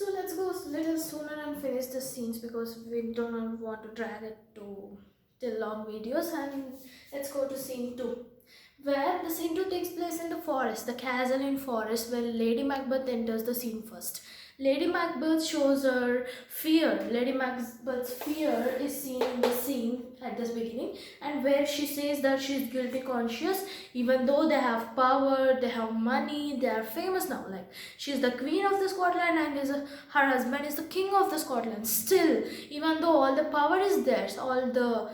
So let's go a little sooner and finish the scenes because we don't want to drag it to till long videos. And let's go to scene 2, where the scene 2 takes place in the forest, the castle in forest, where Lady Macbeth enters the scene first. Lady Macbeth shows her fear. Lady Macbeth's fear is seen in the scene at this beginning, and where she says that she is guilty conscious, even though they have power, they have money, they are famous now. Like, she is the queen of the Scotland, and her husband is the king of the Scotland. Still, even though all the power is theirs, all the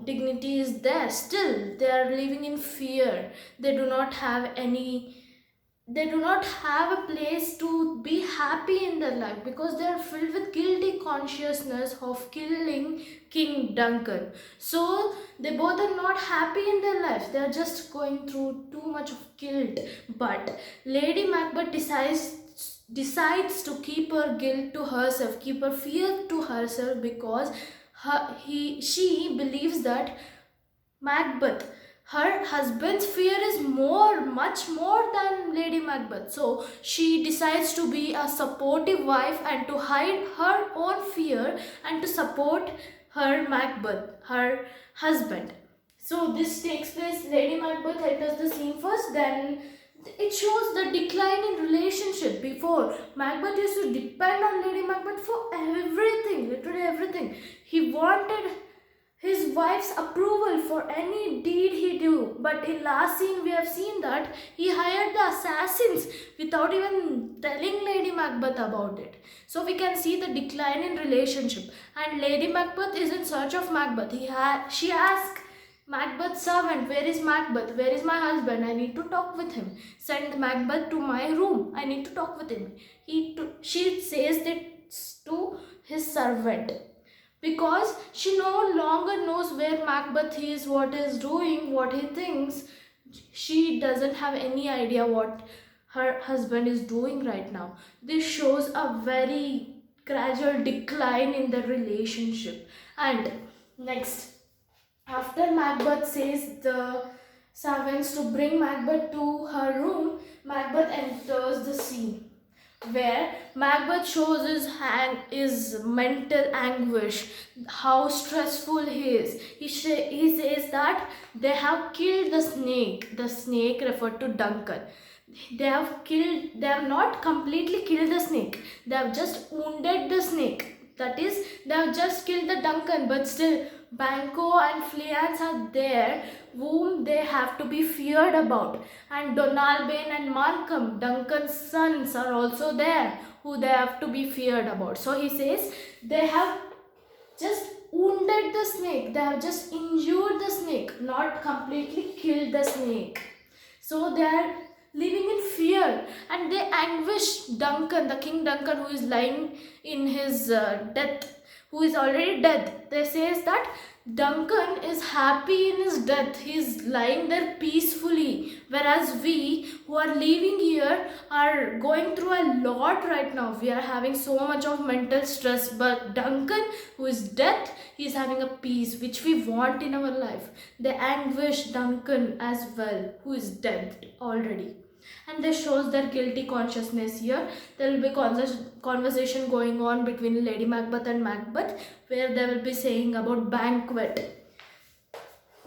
dignity is there, still they are living in fear. They do not have a place to be happy in their life because they are filled with guilty consciousness of killing King Duncan. So they both are not happy in their lives. They are just going through too much of guilt. But Lady Macbeth decides to keep her guilt to herself, keep her fear to herself, because she believes that Macbeth, her husband's fear is much more than Lady Macbeth. So she decides to be a supportive wife and to hide her own fear and to support her Macbeth, her husband. So this takes place, Lady Macbeth enters the scene first, then it shows the decline in relationship. Before, Macbeth used to depend on Lady Macbeth for everything, literally everything. He wanted his wife's approval for any deed he do, but in last scene we have seen that he hired the assassins without even telling Lady Macbeth about it. So we can see the decline in relationship, and Lady Macbeth is in search of Macbeth. She asks Macbeth's servant, "Where is Macbeth? Where is my husband? I need to talk with him. Send Macbeth to my room. I need to talk with him." She says this to his servant because she no longer knows where Macbeth is, what he's doing, what he thinks. She doesn't have any idea what her husband is doing right now. This shows a very gradual decline in the relationship. And next, after Macbeth says the servants to bring Macbeth to her room, Macbeth enters the scene where Macbeth shows his mental anguish, how stressful he is. He says that they have killed the snake referred to Duncan. They have not completely killed the snake, they have just wounded the snake. That is, they have just killed the Duncan, but still Banquo and Fleance are there, whom they have to be feared about. And Donalbain and Markham, Duncan's sons, are also there, who they have to be feared about. So he says they have just wounded the snake, they have just injured the snake, not completely killed the snake. So they are living in fear, and they anguish Duncan, the King Duncan, who is lying in his death, who is already dead. They says that Duncan is happy in his death. He is lying there peacefully. Whereas we who are living here are going through a lot right now. We are having so much of mental stress. But Duncan, who is dead, he is having a peace which we want in our life. They anguish Duncan as well, who is dead already. And this shows their guilty consciousness here. There will be conversation going on between Lady Macbeth and Macbeth, where they will be saying about banquet.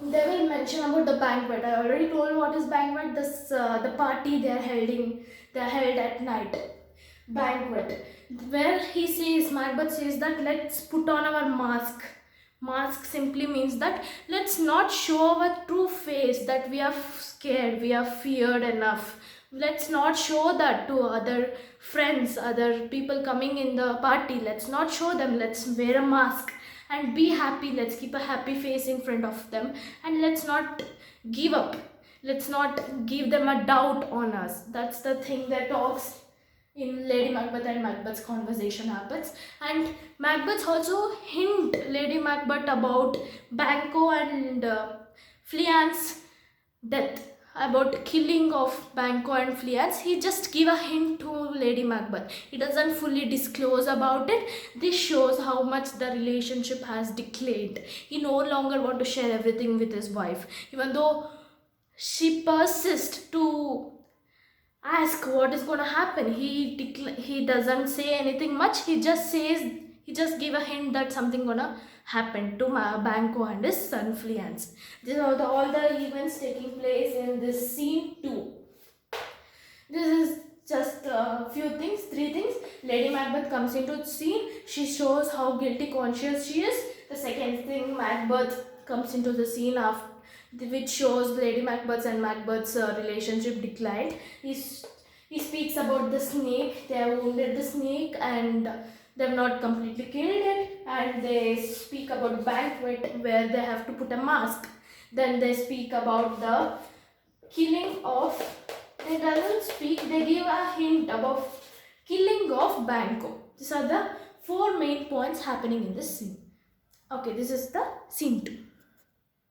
They will mention about the banquet. I already told what is banquet. This the party they are held at night. Banquet, where Macbeth says that let's put on our mask. Mask simply means that let's not show our true face, that we are scared, we are feared enough. Let's not show that to other friends, other people coming in the party. Let's not show them. Let's wear a mask and be happy. Let's keep a happy face in front of them, and let's not give up. Let's not give them a doubt on us. That's the thing that talks in Lady Macbeth and Macbeth's conversation happens. And Macbeth also hint Lady Macbeth about Banquo and Fleance's death, about killing of Banquo and Fleance. He just give a hint to Lady Macbeth. He doesn't fully disclose about it. This shows how much the relationship has declined. He no longer want to share everything with his wife, even though she persists to ask what is going to happen. He doesn't say anything much. He just give a hint that something gonna happen to Banco and his son Fleance. These are all the events taking place in this scene 2. This is just a few things, 3 things. Lady Macbeth comes into the scene. She shows how guilty conscious she is. The second thing, Macbeth comes into the scene after, which shows Lady Macbeth's and Macbeth's relationship declined. He speaks about the snake. They have wounded the snake and they have not completely killed it. And they speak about banquet where they have to put a mask. Then they speak about the killing of. They doesn't speak. They give a hint about killing of Banco. These are the 4 main points happening in this scene. Okay, this is the scene 2.